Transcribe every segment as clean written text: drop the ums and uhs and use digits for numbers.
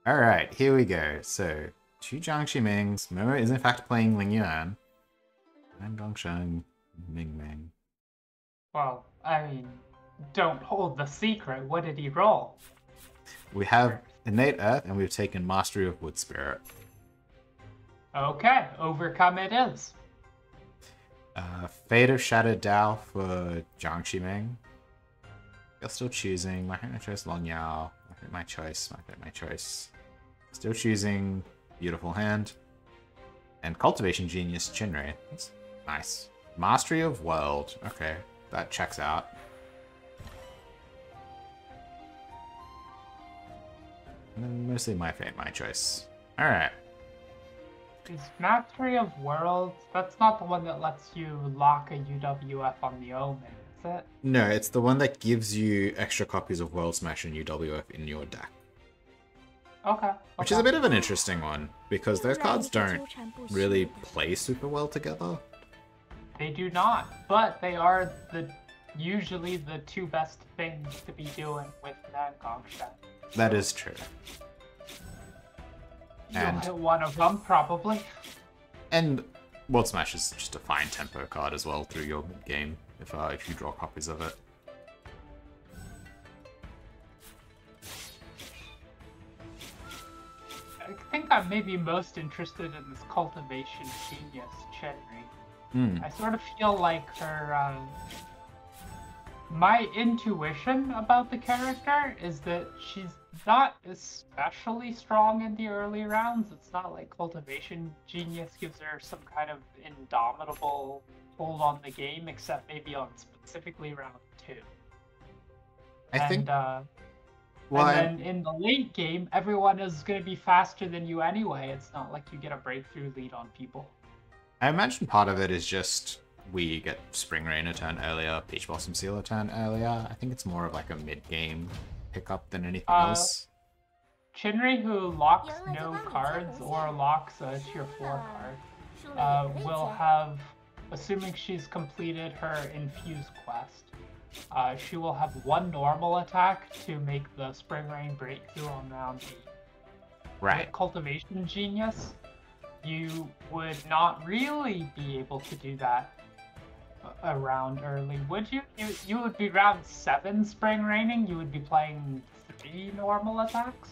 Alright, here we go. So, two Jiang Shimings. Momo is in fact playing Ling Yuan. And Gongsheng, Ming Ming. Well, I mean, don't hold the secret. What did he roll? We have Innate Earth, and we've taken Mastery of Wood Spirit. Okay, overcome it is. Fate of Shattered Dao for Jiang Shiming. You're still choosing. My choice Long Yao. My choice. My choice. Still choosing Beautiful Hand. And Cultivation Genius Chinray. That's nice. Mastery of World. Okay, that checks out. And then mostly my fate, my choice. Alright. Is Mastery of Worlds, that's not the one that lets you lock a UWF on the Omen, is it? No, it's the one that gives you extra copies of World Smash and UWF in your deck. Okay. Which is a bit of an interesting one, because those cards don't really play super well together. They do not, but they are usually the two best things to be doing with Gongsheng. That is true. You'll hit one of them, probably. And World Smash is just a fine tempo card as well through your mid-game, if you draw copies of it. I think I'm maybe most interested in this Cultivation Genius, Chenry. I sort of feel like her... my intuition about the character is that she's not especially strong in the early rounds. It's not like Cultivation Genius gives her some kind of indomitable hold on the game, except maybe on specifically round 2. And then in the late game, everyone is going to be faster than you anyway. It's not like you get a breakthrough lead on people. I imagine part of it is just we get Spring Rain a turn earlier, Peach Blossom Seal a turn earlier. I think it's more of like a mid-game pickup than anything else. Chinry, who locks no cards or locks a tier 4 card, will have, assuming she's completed her Infuse quest, she will have one normal attack to make the Spring Rain breakthrough on round 8. Right. With Cultivation Genius, you would not really be able to do that around early, would you? You would be round 7 Spring Raining, you would be playing 3 normal attacks?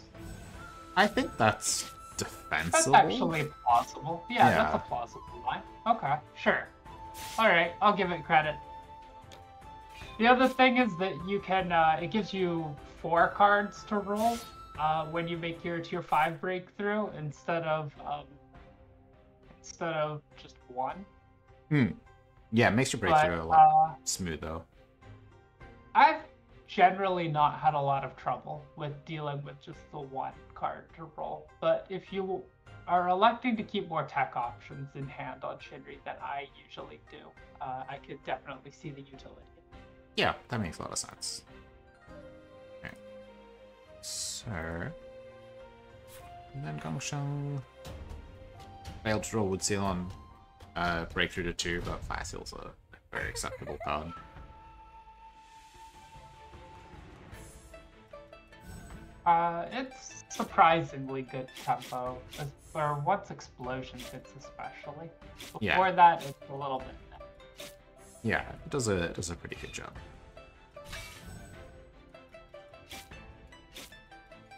I think that's defensible. That's actually plausible. Yeah, that's a plausible line. Okay, sure. Alright, I'll give it credit. The other thing is that you can, it gives you 4 cards to roll when you make your tier 5 breakthrough instead of just 1. Yeah, it makes your breakthrough a lot smoother. I've generally not had a lot of trouble with dealing with just the 1 card to roll, but if you are electing to keep more tech options in hand on Shinri than I usually do, I could definitely see the utility. Yeah, that makes a lot of sense. Okay. So... And then Gongsheng failed to draw Wood Seal on Breakthrough to 2, but Fire Seal's a very acceptable card. It's surprisingly good tempo, or once Explosion hits especially. Before that, it's a little bit... Yeah, it does a pretty good job.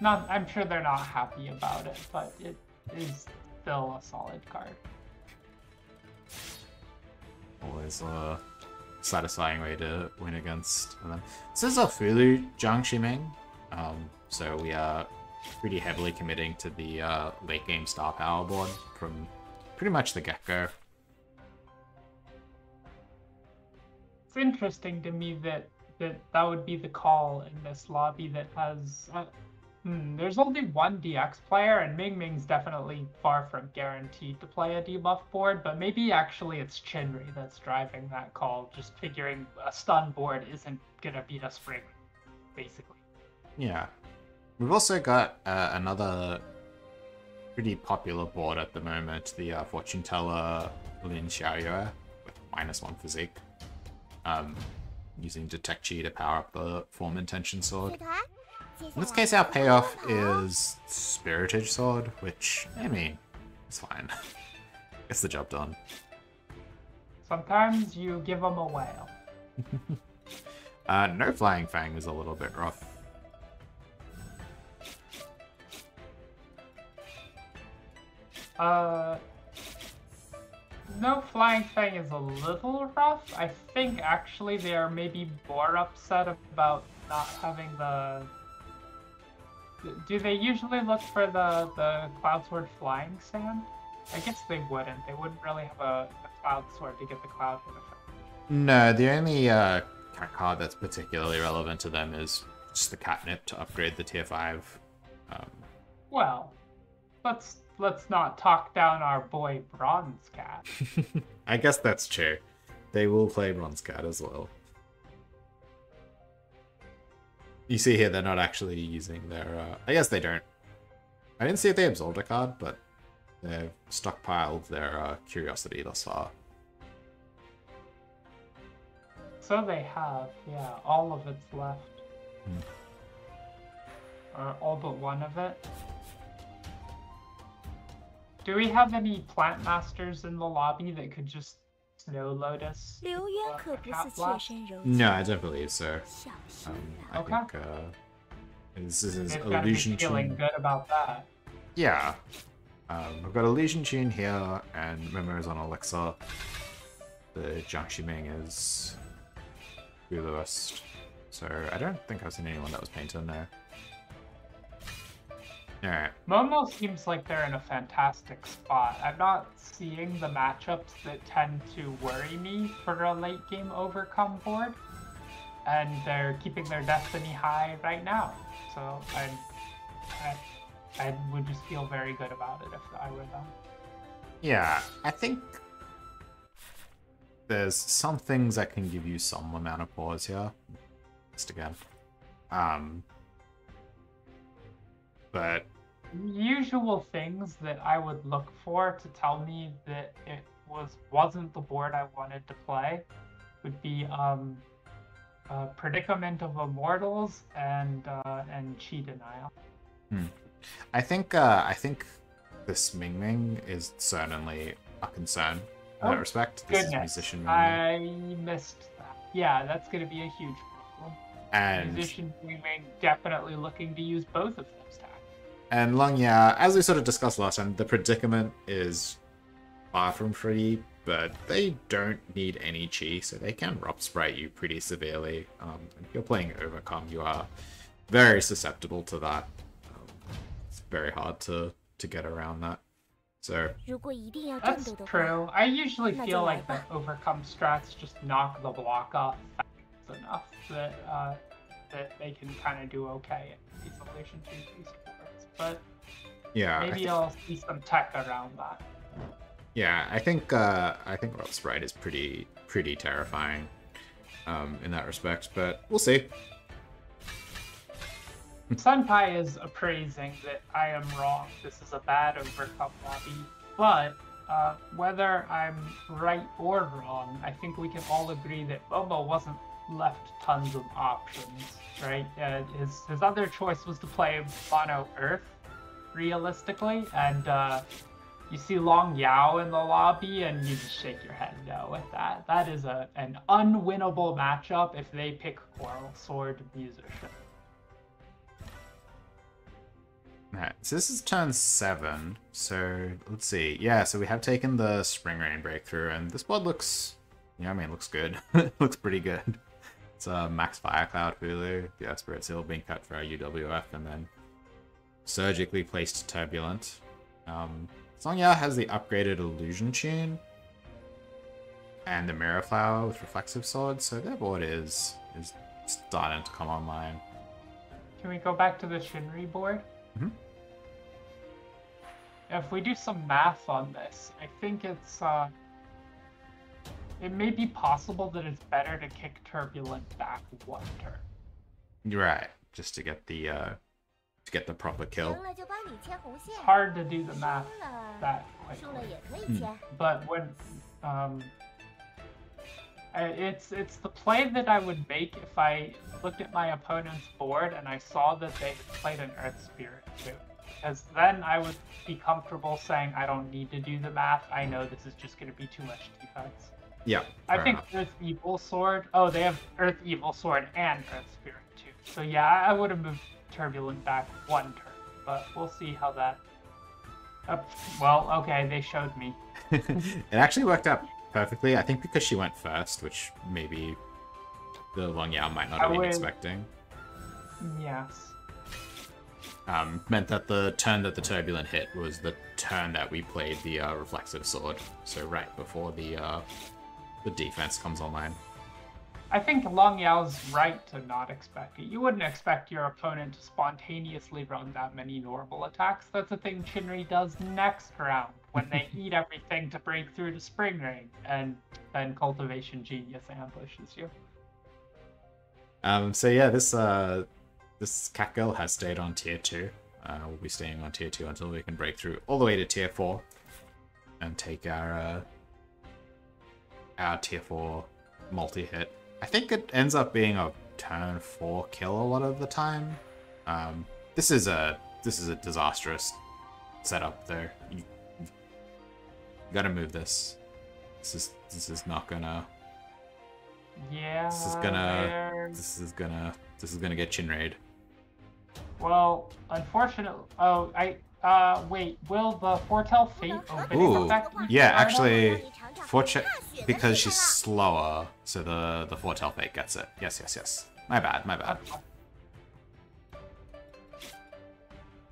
I'm sure they're not happy about it, but it is still a solid card. Always a satisfying way to win against them. This is a Fulu Jiang Shiming, so we are pretty heavily committing to the late game star power board from pretty much the get-go. It's interesting to me that would be the call in this lobby that has... there's only one DX player, and Ming Ming's definitely far from guaranteed to play a debuff board, but maybe actually it's Chinri that's driving that call, just figuring a stun board isn't gonna beat a spring, basically. Yeah. We've also got another pretty popular board at the moment, the Fortune Teller Lin Xiaoyue with -1 physique. Using Detect Chi to power up the Form Intention Sword. In this case, our payoff is Spiritage Sword, which, I mean, it's fine. Gets the job done. Sometimes you give them a whale. No Flying Fang is a little bit rough. No Flying Fang is a little rough. I think actually they are maybe more upset about not having the... Do they usually look for the Cloud Sword Flying Sand? I guess they wouldn't. They wouldn't really have a Cloud Sword to get the Cloud Sword effect. No, the only card that's particularly relevant to them is just the Catnip to upgrade the tier 5. Well, let's not talk down our boy Bronze Cat. I guess that's true. They will play Bronze Cat as well. You see here, they're not actually using their... I guess they don't. I didn't see if they absorbed a card, but they've stockpiled their Curiosity thus far. So they have, yeah. All of it's left. Or all but one of it. Do we have any Plant Masters in the lobby that could just Snow Lotus? No, I don't believe so. I Okay. think this is They've got to be Illusion feeling Tune. good about that. Yeah. We've got Illusion Tune here, and Momo's on Elixir. The Jiangxi Ming is Bluest. So I don't think I've seen anyone that was painted in there. Alright. Momo seems like they're in a fantastic spot. I'm not seeing the matchups that tend to worry me for a late game overcome board. And they're keeping their destiny high right now. So I would just feel very good about it if I were them. Yeah, I think there's some things that can give you some amount of pause here. Just again. But Usual things that I would look for to tell me that it wasn't the board I wanted to play would be Predicament of Immortals and Chi Denial. I think this Ming Ming is certainly a concern in that respect. This is Musician Ming Ming. I missed that. Yeah, that's going to be a huge problem. And Musician Ming Ming definitely looking to use both of those tags. And Longya, as we sort of discussed last time, the predicament is far from free, but they don't need any chi, so they can Rob Sprite you pretty severely. If you're playing Overcome, you are very susceptible to that. It's very hard to get around that. So that's true. I usually feel like the Overcome strats just knock the block off fast enough that that they can kind of do okay in these Illusion 2 boards. But yeah, maybe I'll see some tech around that. Yeah, I think Rob Sprite is pretty terrifying in that respect, but we'll see. Senpai is appraising that I am wrong. This is a bad Overcome lobby, but whether I'm right or wrong, I think we can all agree that Momo wasn't left tons of options, right? His other choice was to play Mono Earth, realistically, and you see Long Yao in the lobby, and you just shake your head no with that. That is an unwinnable matchup if they pick Coral Sword Musician. Alright, so this is turn 7, so let's see. Yeah, so we have taken the Spring Rain Breakthrough, and this board looks, looks good. It looks pretty good. It's a Max Fire Cloud Hulu, the Spirit Seal being cut for our UWF, and then surgically placed Turbulent. Songya has the upgraded Illusion Tune, and the Mirror Flower with Reflexive Sword, so their board is starting to come online. Can we go back to the Shinri board? Mm-hmm. If we do some math on this, I think it may be possible that it's better to kick Turbulent back one turn. Right, just to get the proper kill. It's hard to do the math that quickly. But when It's the play that I would make if I looked at my opponent's board and I saw that they had played an Earth Spirit too. Because then I would be comfortable saying I don't need to do the math. I know this is just going to be too much defense. Yeah. I think enough. Earth Evil Sword. Oh, they have Earth Evil Sword and Earth Spirit too. So yeah, I would have moved Turbulent back one turn, but we'll see how that. Well, okay, they showed me. It actually worked out perfectly. I think because she went first, which maybe the Long Yao might not have been expecting. Yes. Meant that the turn that the Turbulent hit was the turn that we played the Reflexive Sword. So right before the defense comes online. I think Long Yao's right to not expect it. You wouldn't expect your opponent to spontaneously run that many normal attacks. That's a thing Chinri does next round, when they eat everything to break through to Spring Rain, and then Cultivation Genius ambushes you. So yeah, this cat girl has stayed on tier 2. We'll be staying on tier 2 until we can break through all the way to tier 4 and take our tier 4 multi-hit. I think it ends up being a turn 4 kill a lot of the time. This is a disastrous setup though. You gotta move this. This is not gonna. Yeah. This is gonna get Chinraid. Well, unfortunately. Oh, wait. Will the Foretell Fate opening effect? Yeah, actually, because she's slower, so the Foretell Fate gets it. Yes. My bad.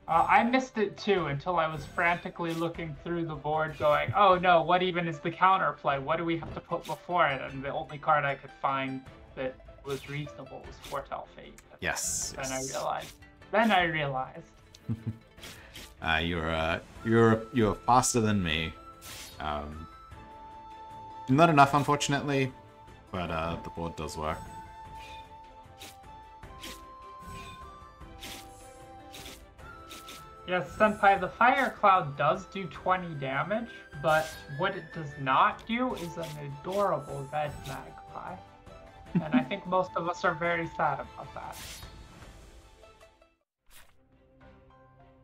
I missed it too until I was frantically looking through the board going, oh no, what even is the counterplay? What do we have to put before it? And the only card I could find that was reasonable was Foretell Fate. Yes. Then I realized. You're faster than me. Not enough, unfortunately, but the board does work. Yes, Senpai, the Fire Cloud does do 20 damage, but what it does not do is an adorable red magpie. And I think most of us are very sad about that.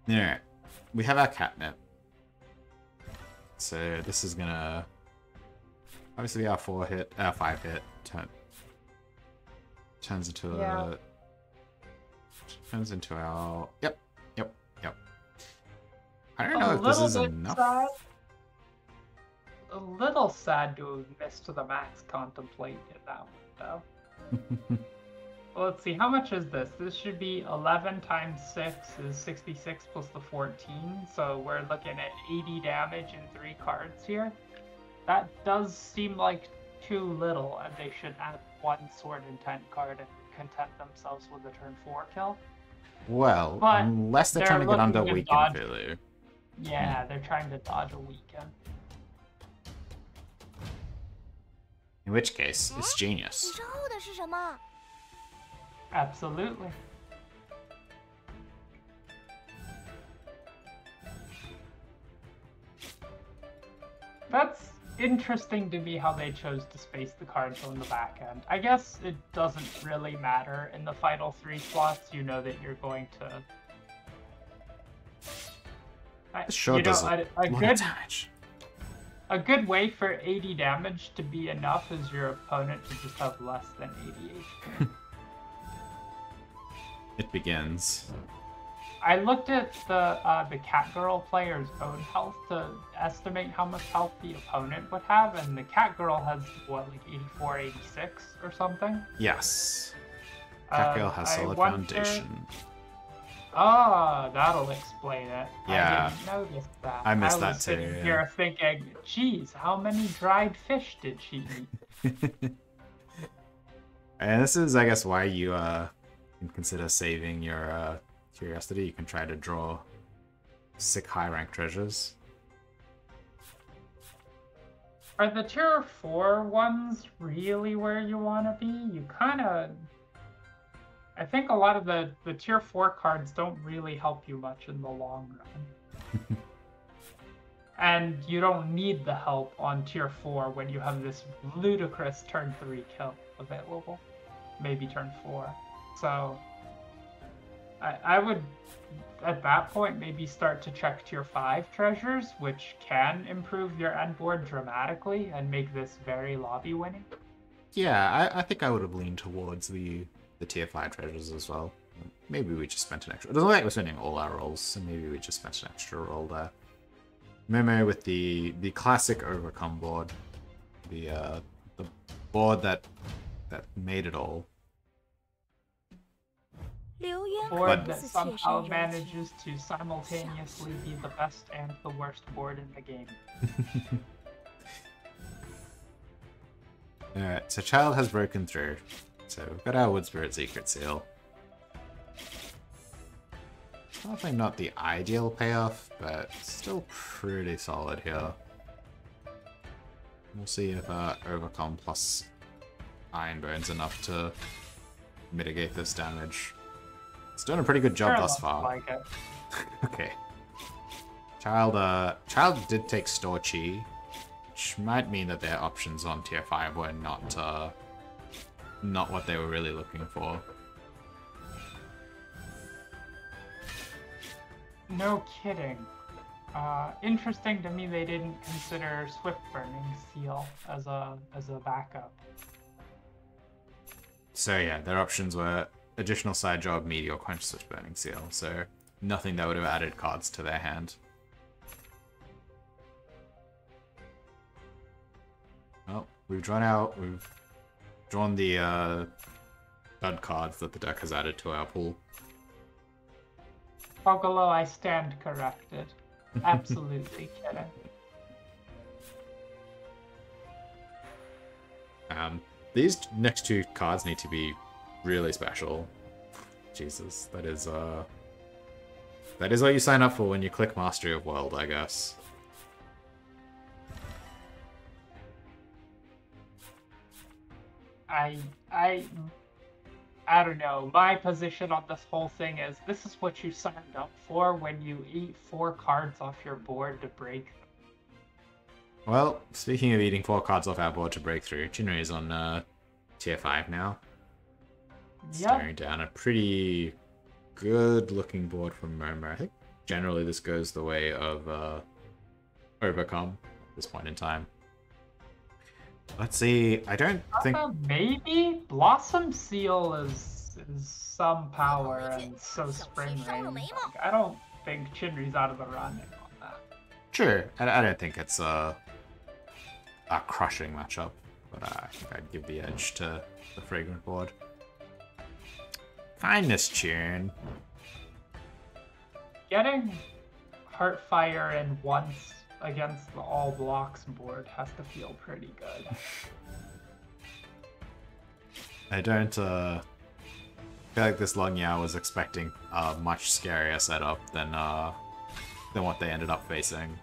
Alright. We have our catnip. So this is gonna obviously our 5 hit turns into our Yep. I don't know if this is enough. Sad. A little sad to have missed the max contemplate in that one though. Well, let's see, how much is this? This should be 11 times 6 is 66 plus the 14, so we're looking at 80 damage in 3 cards here. That does seem like too little, and they should add 1 Sword Intent card and content themselves with a turn 4 kill. Well, but unless they're trying to get under Weaken Vulu. Yeah, they're trying to dodge a Weaken. In which case, it's genius. Absolutely. That's interesting to me how they chose to space the cards on the back end. I guess it doesn't really matter. In the final 3 slots, you know that you're going to... This sure does a lot of damage. A good way for 80 damage to be enough is your opponent to just have less than 80 HP. It begins. I looked at the Catgirl player's own health to estimate how much health the opponent would have, and the Catgirl has, what, like 84, 86 or something? Yes. Catgirl has solid foundation. Ah, that'll explain it. Yeah. I didn't notice that. I missed that too. I was sitting here thinking, geez, how many dried fish did she eat? And this is, I guess, why you can consider saving your curiosity. You can try to draw sick high rank treasures. Are the tier 4 ones really where you want to be? You kind of... I think a lot of the tier 4 cards don't really help you much in the long run. And you don't need the help on tier 4 when you have this ludicrous turn 3 kill available. Maybe turn 4. So I would, at that point, maybe start to check tier 5 treasures, which can improve your end board dramatically and make this very lobby winning. Yeah, I think I would have leaned towards the tier 5 treasures as well. Maybe we just spent an extra... It doesn't look like we're spending all our rolls, so maybe we just spent an extra roll there. Memo with the classic overcome board. The board that made it all. Board that somehow manages to simultaneously be the best and the worst board in the game. Alright, so Child has broken through. So we've got our Wood Spirit Secret Seal. Probably not the ideal payoff, but still pretty solid here. We'll see if Overcome plus Iron Bone's enough to mitigate this damage. It's doing a pretty good job thus far. Like it. Okay. Child did take Store Chi, which might mean that their options on tier 5 were not what they were really looking for. No kidding. Interesting to me they didn't consider Swift Burning Seal as a backup. So yeah, their options were additional side job, Meteor Quench, Swift Burning Seal. So nothing that would have added cards to their hand. Well, we've drawn the dud cards that the deck has added to our pool. Pogolo, I stand corrected. Absolutely kidding. These next two cards need to be really special. Jesus, that is what you sign up for when you click Mastery of World, I guess. I don't know. My position on this whole thing is this is what you signed up for when you eat 4 cards off your board to break them. Well, speaking of eating 4 cards off our board to break through, Jinri is on tier 5 now. Yep. Staring down a pretty good looking board from Momo. I think generally this goes the way of Overcome at this point in time. Let's see, I don't think... Maybe? Blossom Seal is some power and so Spring Rain. Like, I don't think Chinri's out of the running on that. Sure, I don't think it's a crushing matchup, but I think I'd give the edge to the Fragrant board. Kindness Tune. Getting Heartfire in once against the all blocks board has to feel pretty good. I don't feel like this Long Yao was expecting a much scarier setup than what they ended up facing.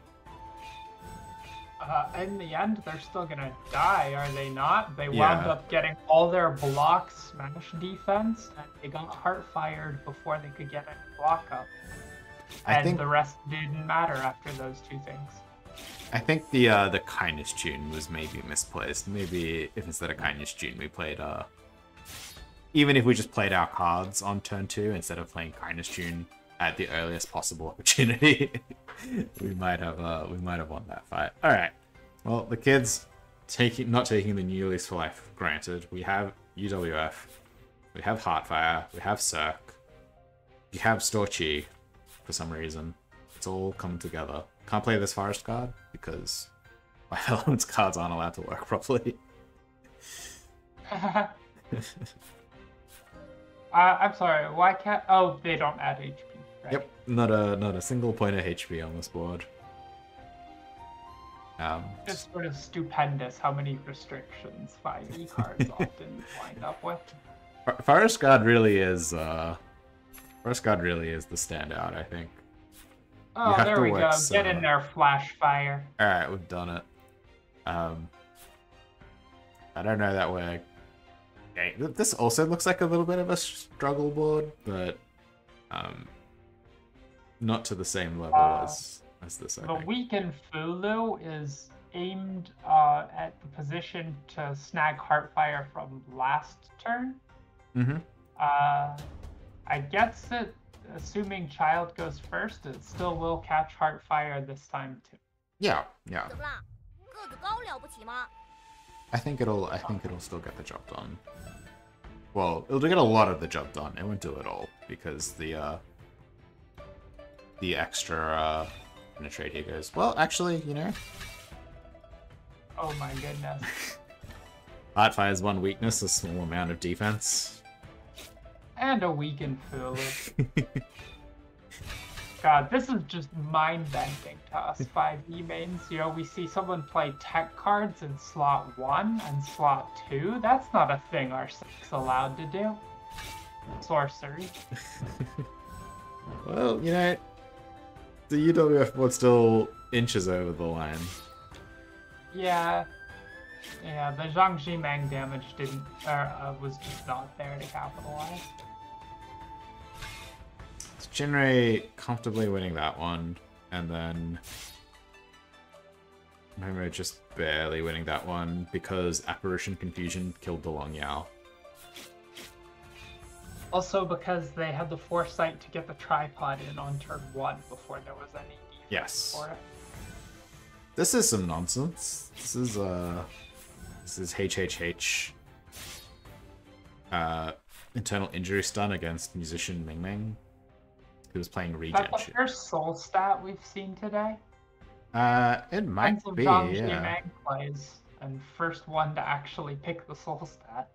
In the end, they're still gonna die, are they not? They wound up getting all their block smash defense, and they got Heartfired before they could get any block up. And the rest didn't matter after those two things. I think the Kindness Tune was maybe misplaced. Maybe if instead of Kindness Tune we played even if we just played our cards on turn 2 instead of playing Kindness Tune at the earliest possible opportunity, we might have won that fight. All right. Well, the kids not taking the new lease for life for granted. We have UWF, we have Heartfire, we have Cirque, we have Storchi for some reason. It's all coming together. Can't play this Forest card because my Elements cards aren't allowed to work properly. I'm sorry, why can't... Oh, they don't add HP, right? Yep, not a single point of HP on this board. It's sort of stupendous how many restrictions 5e cards often wind up with. Forest Guard really is the standout, I think. Oh, there we go. Get in there, Flash Fire. Alright, we've done it. I don't know that way. Okay, this also looks like a little bit of a struggle board, but not to the same level as What's this The opening? weakened Fulu is aimed at the position to snag Heartfire from last turn. Mm-hmm. I guess it, assuming Child goes first, it still will catch Heartfire this time too. Yeah, yeah. I think it'll still get the job done. Well, it'll get a lot of the job done. It won't do it all because the extra penetrate here goes. Well, actually, you know. Oh my goodness. Heartfire's one weakness, a small amount of defense. And a weakened Fulu. God, this is just mind-bending to us 5e mains. You know, we see someone play tech cards in slot 1 and slot 2. That's not a thing our 6's allowed to do. Sorcery. Well, you know, the UWF board still inches over the line. Yeah. Yeah, the Zhang Zhimeng damage was just not there to capitalize. It's Jinrei comfortably winning that one, and then Momo just barely winning that one because Apparition Confusion killed the Long Yao. Also because they had the foresight to get the tripod in on turn 1 before there was any defense Yes. for it. This is some nonsense. This is HHH internal injury stun against musician Ming Ming, who was playing regen. That's the first soul stat we've seen today. It might Tons of be, Zhang yeah. Zhimeng plays, and first one to actually pick the soul stat.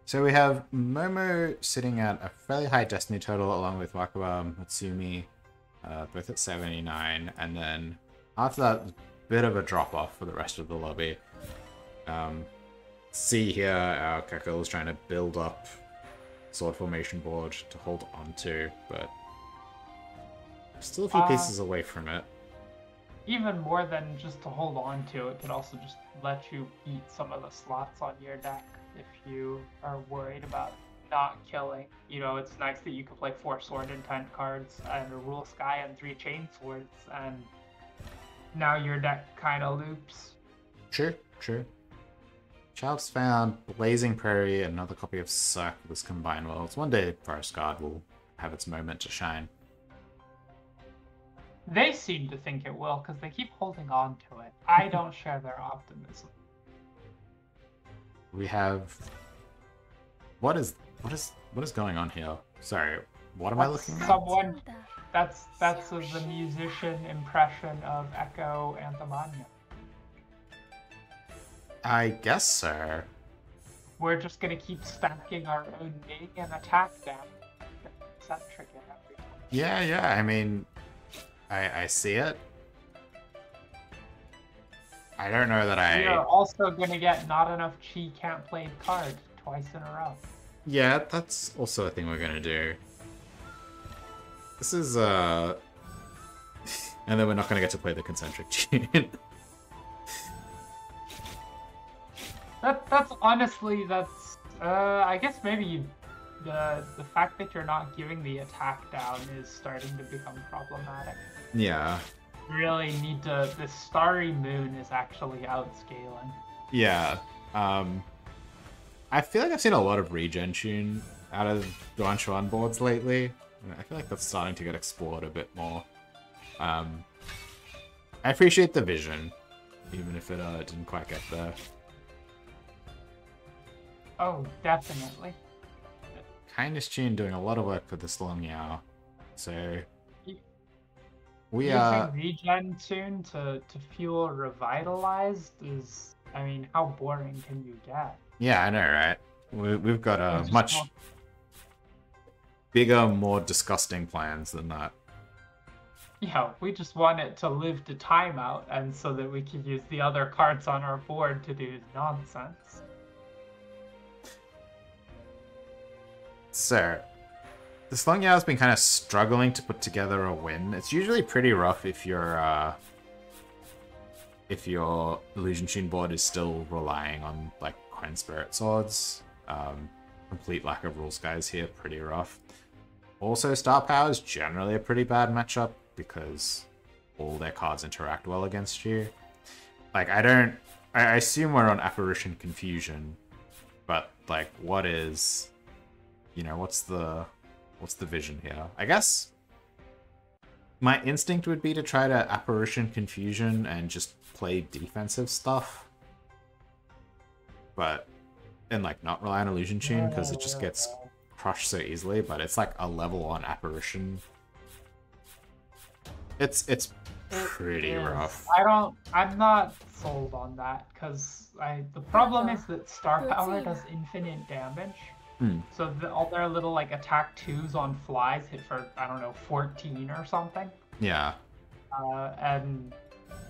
So we have Momo sitting at a fairly high Destiny total, along with Wakawa, Matsumi, both at 79, and then after that, bit of a drop-off for the rest of the lobby. See here, our Kekko is trying to build up sword formation board to hold on to, but still a few pieces away from it. Even more than just to hold on to, it could also just let you beat some of the slots on your deck if you are worried about not killing. You know, it's nice that you can play 4 Sword Intent cards and a Rule Sky and 3 Chain Swords, and now your deck kind of loops. True, true. Child's found Blazing Prairie, another copy of Cirque with this combined worlds. One day Forest Guard will have its moment to shine. They seem to think it will because they keep holding on to it. I don't share their optimism. We have... What is going on here? Sorry, what am I looking at? Someone... That's the musician impression of Echo Anthemania. I guess so. We're just gonna keep stacking our own Ming and attack down. Eccentric and everything. Yeah, I mean... I see it. I don't know that We are also gonna get not enough Chi can't play cards twice in a row. Yeah, that's also a thing we're gonna do. This is, and then we're not gonna get to play the concentric tune. That's honestly, I guess maybe the fact that you're not giving the attack down is starting to become problematic. Yeah. Really need to, the Starry Moon is actually outscaling. Yeah. I feel like I've seen a lot of regen tune out of Duan Chuan boards lately. And I feel like that's starting to get explored a bit more. I appreciate the vision, even if it didn't quite get there. Oh, definitely. Kindness Tune doing a lot of work for this Long Yao. So we using regen tune to fuel Revitalized is, I mean, how boring can you get? Yeah, I know, right? We've got a much bigger, more disgusting plans than that. Yeah, we just want it to live to timeout, and so that we can use the other cards on our board to do nonsense. So, this Long Yao has been kind of struggling to put together a win. It's usually pretty rough if your Illusion Tune board is still relying on like Quen Spirit Swords. Complete lack of Rule Skies here, pretty rough. Also, Star Power is generally a pretty bad matchup because all their cards interact well against you. Like, I assume we're on Apparition Confusion, but, like, what is... You know, what's the vision here? I guess my instinct would be to try to Apparition Confusion and just play defensive stuff. But, and, like, not rely on Illusion Tune, because it just gets crushed so easily, but it's, like, a level 1 Apparition. It's pretty rough. I'm not sold on that, because the problem is that Star Power does infinite damage. So all their little like attack 2s on flies hit for, I don't know, 14 or something. Yeah. And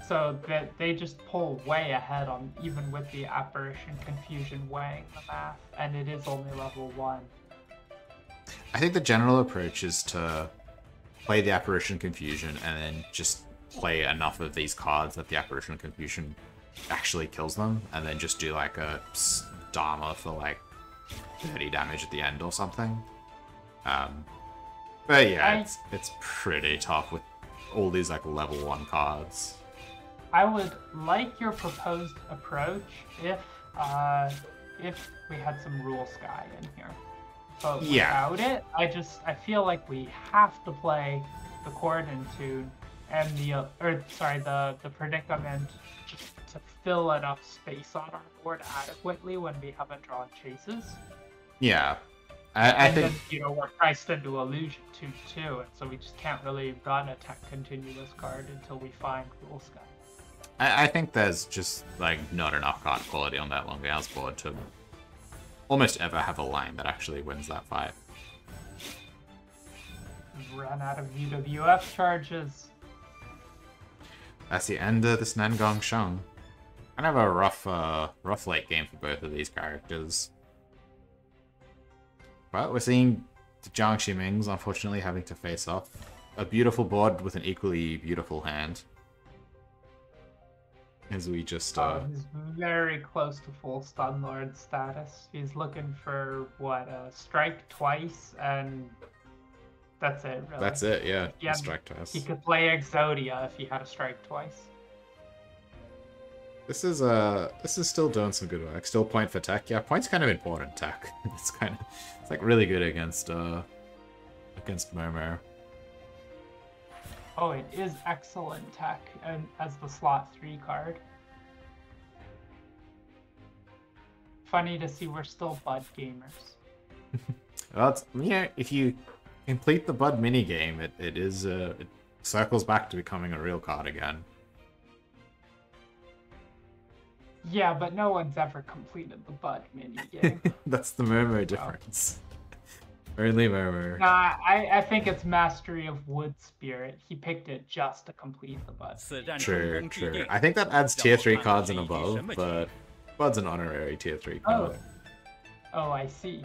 so they just pull way ahead on even with the Apparition Confusion weighing the math, and it is only level 1. I think the general approach is to play the Apparition Confusion and then just play enough of these cards that the Apparition Confusion actually kills them, and then just do like a Dharma for like 30 damage at the end or something. But yeah, it's pretty tough with all these like level 1 cards. I would like your proposed approach if we had some Rule Sky in here. But without it, I feel like we have to play the Coordinate Tune and the Predicament just to fill enough space on our board adequately when we haven't drawn chases. Yeah, I think then, you know, we're priced into Illusion too, and so we just can't really run a Tech Continuous card until we find Rule Sky. I think there's just like not enough card quality on that Longhouse board to almost ever have a line that actually wins that fight. Run out of UWF charges. That's the end of this Nangong Sheng. Kind of a rough late game for both of these characters. But we're seeing the Jiang Ximings unfortunately having to face off a beautiful board with an equally beautiful hand. As we just he's very close to full Stun Lord status. He's looking for what, strike twice, and that's it, really. That's it, yeah. Strike twice. He could play Exodia if he had a strike twice. This is still doing some good work. Still point for tech. Yeah, point's kind of important tech. It's like really good against Momo. Oh, it is excellent tech and as the slot 3 card. Funny to see we're still Bud gamers. Well, it's, you know, if you complete the Bud minigame, it circles back to becoming a real card again. Yeah, but no one's ever completed the Bud minigame. That's the Momo difference. Only Momo. Nah, I think it's Mastery of Wood Spirit. He picked it just to complete the Bud. True. I think that adds tier 3 cards and above, but Bud's an honorary tier 3 card. Oh, I see.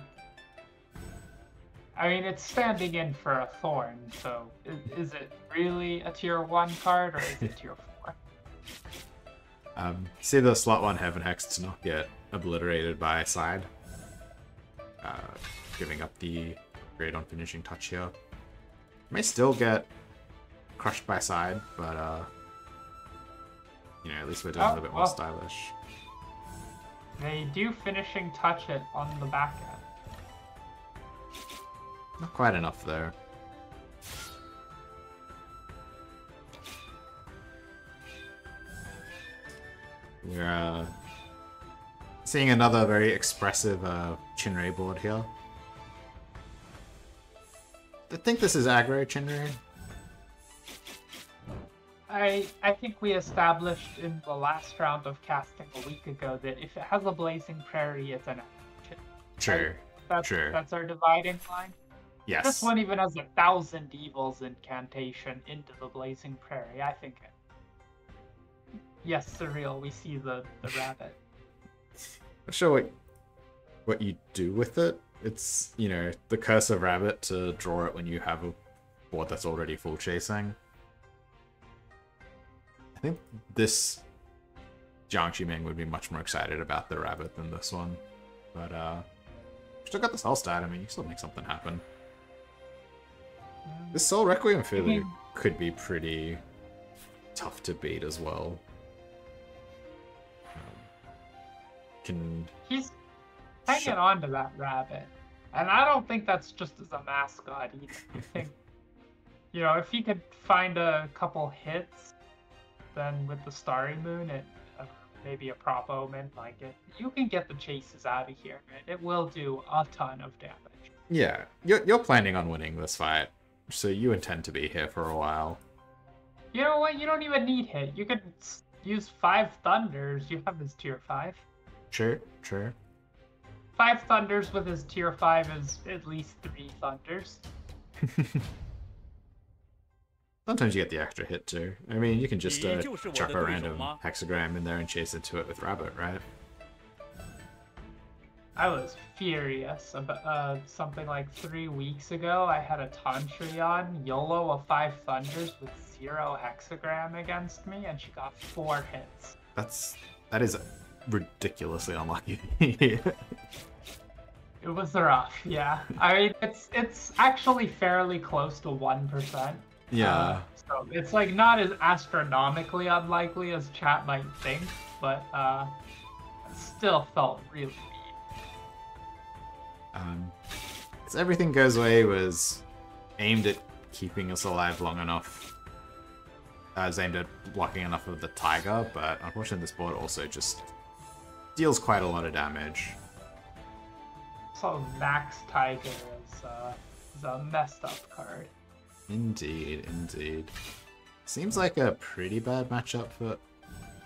I mean, it's standing in for a Thorn, so is it really a tier 1 card, or is it tier 4? See the slot 1 Heaven Hex to not get obliterated by side. Giving up the grade on finishing touch here. May still get crushed by side, but you know, at least we're doing a little bit more stylish. They do finishing touch it on the back end. Not quite enough though. We're seeing another very expressive Chinrei board here. I think this is aggro Chinrei. I think we established in the last round of casting a week ago that if it has a Blazing Prairie, it's an aggro. True. True. That's our dividing line. Yes. This one even has 1,000 Evils incantation into the Blazing Prairie. I think. Yes, Surreal. We see the rabbit. Not sure what you do with it. It's, you know, the Curse of Rabbit to draw it when you have a board that's already full chasing. I think this Jiang Ximing would be much more excited about the rabbit than this one. But, still got the Soul Stat. I mean, you still make something happen. This Soul Requiem Failure could be pretty tough to beat as well. He's hanging on to that rabbit. And I don't think that's just as a mascot either. I think, you know, if he could find a couple hits, then with the Starry Moon, maybe a prop omen, like you can get the chases out of here. It will do a ton of damage. Yeah, you're planning on winning this fight, so you intend to be here for a while. You know what? You don't even need hit. You could use 5 Thunders. You have his tier 5. Sure. 5 Thunders with his tier 5 is at least 3 Thunders. Sometimes you get the extra hit too. I mean, you can just chuck a random hexagram in there and chase into it with rabbit, right? I was furious about something like 3 weeks ago. I had a Tantrion YOLO of 5 Thunders with 0 hexagram against me, and she got 4 hits. That is ridiculously unlucky. It was rough, yeah. I mean, it's actually fairly close to 1%. Yeah. So it's like not as astronomically unlikely as chat might think, but it still felt really weak. Everything Goes Away was aimed at keeping us alive long enough. It's aimed at blocking enough of the tiger, but unfortunately this board also just deals quite a lot of damage. So Max Tiger is a messed up card. Indeed. Seems like a pretty bad matchup for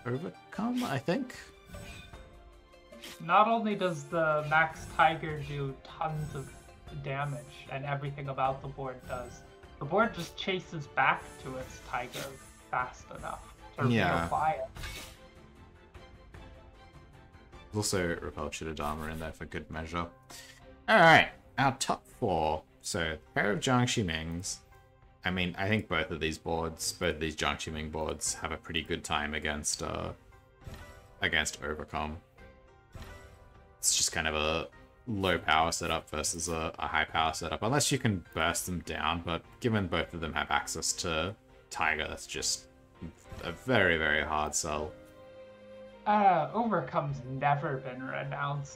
Overcome, I think. Not only does the Max Tiger do tons of damage, and everything about the board does, the board just chases back to its Tiger fast enough to reapply it. There's also Repel Chitadama in there for good measure. Alright, our top 4. So, pair of Jiangxi Mings. I mean, I think both of these Jiangxi Ming boards have a pretty good time against Overcome. It's just kind of a low power setup versus a high power setup, unless you can burst them down, but given both of them have access to Tiger, that's just a very, very hard sell. Overcome's never been renowned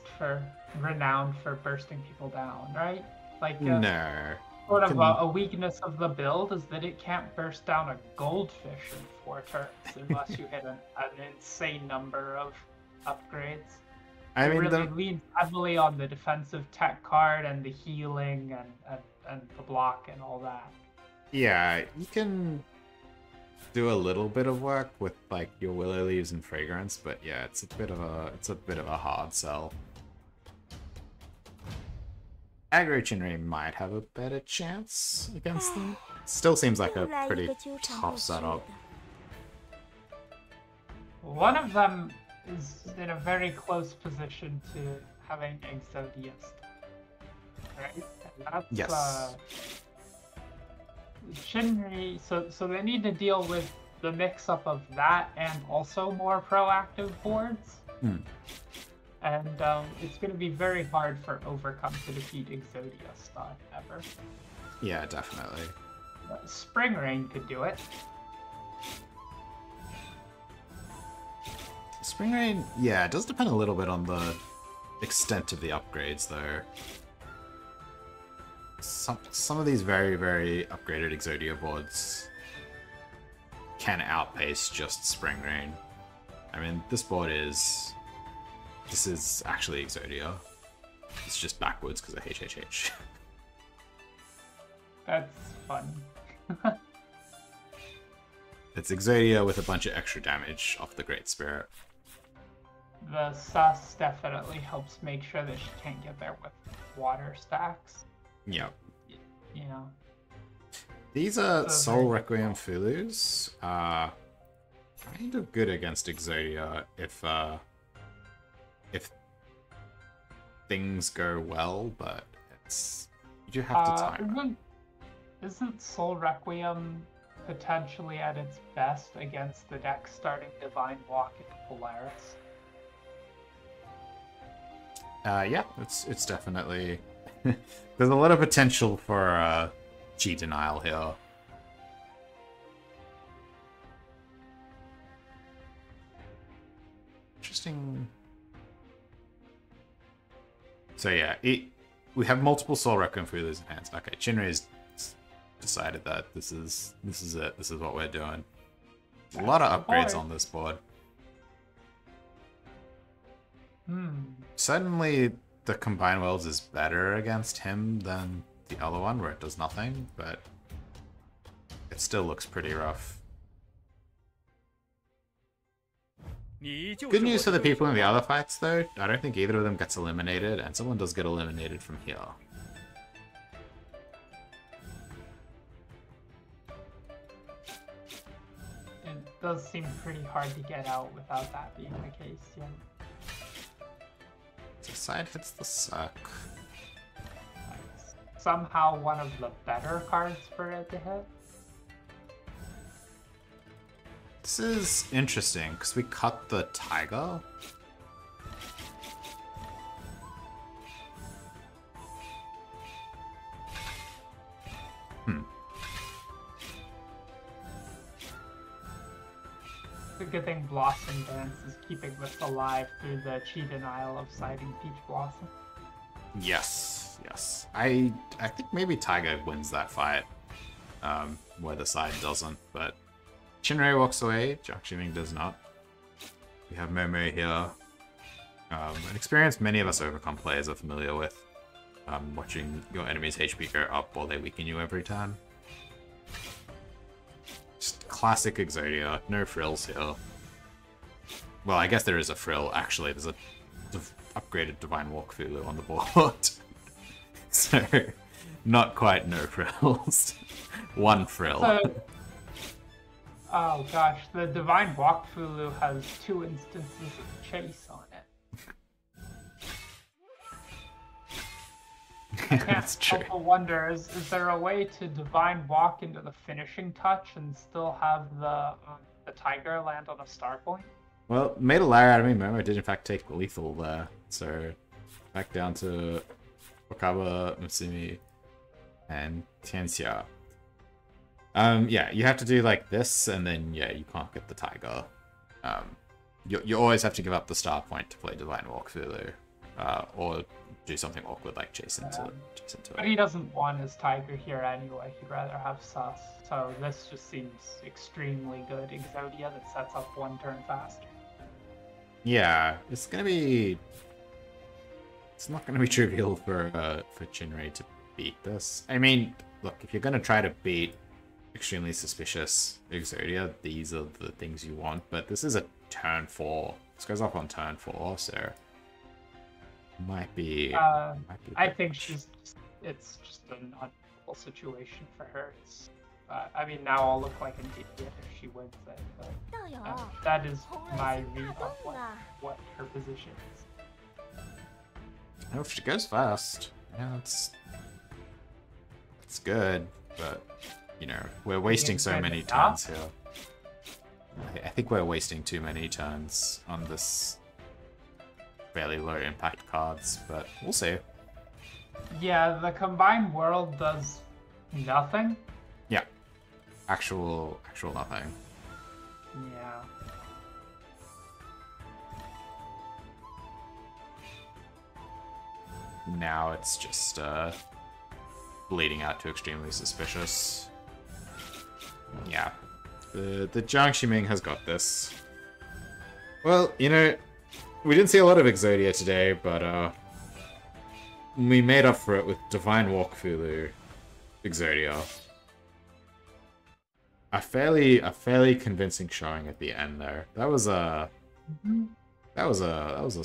for bursting people down, right? Like, no. Sort of a weakness of the build is that it can't burst down a goldfish in 4 turns unless you hit an insane number of upgrades. I mean, it really leans heavily on the defensive tech card and the healing and the block and all that. Yeah, you can do a little bit of work with like your Willow Leaves and Fragrance, but yeah, it's a bit of a hard sell. Aggro Chinri might have a better chance against them. Still seems like a pretty tough setup. One of them is in a very close position to having Exodius, right? And that's, yes. Shinri, so they need to deal with the mix-up of that and also more proactive boards. And it's going to be very hard for Overcome to defeat Exodius ever. Yeah, definitely. Spring Rain could do it. Spring Rain, yeah, it does depend a little bit on the extent of the upgrades, though. Some of these very, very upgraded Exodia boards can outpace just Spring Rain. I mean, this is actually Exodia. It's just backwards because of HHH. That's fun. It's Exodia with a bunch of extra damage off the Great Spirit. The sus definitely helps make sure that she can't get there with water stacks. Yep. You know. These are Soul Requiem Fulus. Kind of good against Exodia if things go well, but you do have to time it. Isn't Soul Requiem potentially at its best against the deck starting Divine Walk and Polaris? Yeah, it's definitely there's a lot of potential for G denial here. interesting. So yeah, we have multiple Soul Requiem Fulus in hands. Okay, Chinray's decided that this is it. This is what we're doing. A lot of upgrades on this board. Certainly, the Combined Worlds is better against him than the other one, where it does nothing, but it still looks pretty rough. Good news for the people in the other fights, though. I don't think either of them gets eliminated, and someone does get eliminated from here. It does seem pretty hard to get out without that being the case, yeah. The side hits the suck. Somehow one of the better cards for it to hit. This is interesting, because we cut the Tiger. The good thing Blossom Dance is keeping this alive through the chi denial of siding Peach Blossom. Yes, yes. I think maybe Tiger wins that fight, where the side doesn't, but Chinray walks away, Jiangximing does not. We have Momo here. An experience many of us Overcome players are familiar with. Watching your enemy's HP go up while they weaken you every time. Just classic Exodia, no frills here. Well, I guess there is a frill, actually. There's a upgraded Divine Walk Fulu on the board. So, not quite no frills. One frill. So, oh gosh, the Divine Walk Fulu has 2 instances of chase on it. I can't help but wonder, is there a way to Divine Walk into the finishing touch and still have the Tiger land on a star point? Well, made a liar out of me. Momo did in fact take lethal there. So, back down to Wakaba, Mutsumi, and Tianxia. Yeah, you have to do like this, and then yeah, you can't get the Tiger. You always have to give up the star point to play Divine Walk Through, or do something awkward like chase into it. But he doesn't want his Tiger here anyway. He'd rather have Sus. So this just seems extremely good Exodia that sets up 1 turn faster. Yeah, it's gonna be. It's not gonna be trivial for Chinray to beat this. I mean, look, if you're gonna try to beat extremely suspicious Exodia, these are the things you want. But this is a turn 4. This goes up on turn 4, so might be. I think it's just a non-equal situation for her. It's, I mean, now I'll look like an idiot if she wins it, but that is my read of what her position is. Oh, if she goes fast, yeah, it's good, but you know, we're wasting so many turns here. I think we're wasting too many turns on this fairly low impact cards, but we'll see. Yeah, the Combined World does nothing. Yeah. Actual nothing. Yeah. Now it's just bleeding out to extremely suspicious. Yeah. The Jiangximing has got this. Well, you know, we didn't see a lot of Exodia today, but we made up for it with Divine Walk Fulu Exodia. A fairly convincing showing at the end there. That was a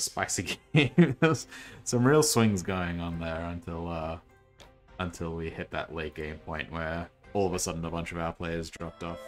spicy game. There was some real swings going on there until we hit that late game point where all of a sudden a bunch of our players dropped off.